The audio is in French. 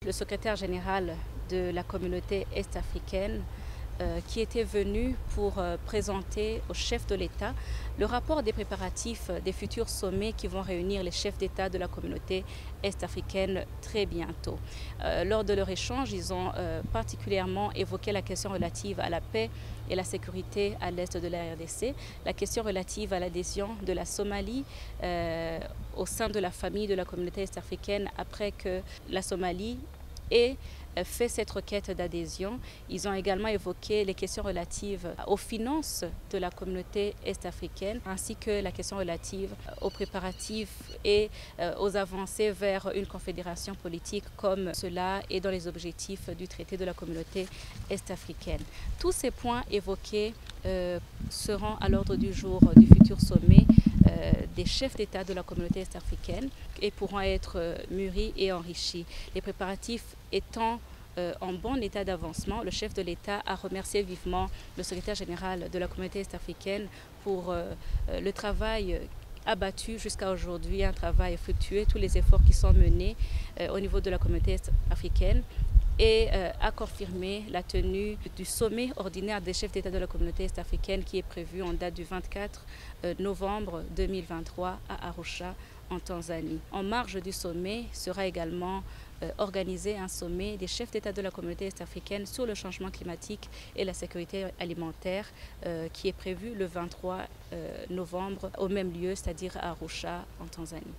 le secrétaire général de la communauté est-africaine qui était venu pour présenter au chef de l'État le rapport des préparatifs des futurs sommets qui vont réunir les chefs d'État de la communauté est-africaine très bientôt. Lors de leur échange, ils ont particulièrement évoqué la question relative à la paix et la sécurité à l'est de la RDC, la question relative à l'adhésion de la Somalie au sein de la famille de la communauté est-africaine après que la Somalie ait fait cette requête d'adhésion. Ils ont également évoqué les questions relatives aux finances de la communauté est-africaine ainsi que la question relative aux préparatifs et aux avancées vers une confédération politique comme cela est dans les objectifs du traité de la communauté est-africaine. Tous ces points évoqués seront à l'ordre du jour du futur sommet des chefs d'État de la communauté est-africaine et pourront être mûris et enrichis. Les préparatifs étant en bon état d'avancement, le chef de l'État a remercié vivement le secrétaire général de la communauté est-africaine pour le travail abattu jusqu'à aujourd'hui, un travail fructueux, tous les efforts qui sont menés au niveau de la communauté est-africaine et a confirmé la tenue du sommet ordinaire des chefs d'État de la communauté est-africaine qui est prévu en date du 24 novembre 2023 à Arusha en Tanzanie. En marge du sommet sera également organisé un sommet des chefs d'État de la communauté est-africaine sur le changement climatique et la sécurité alimentaire qui est prévu le 23 novembre au même lieu, c'est-à-dire à Arusha en Tanzanie.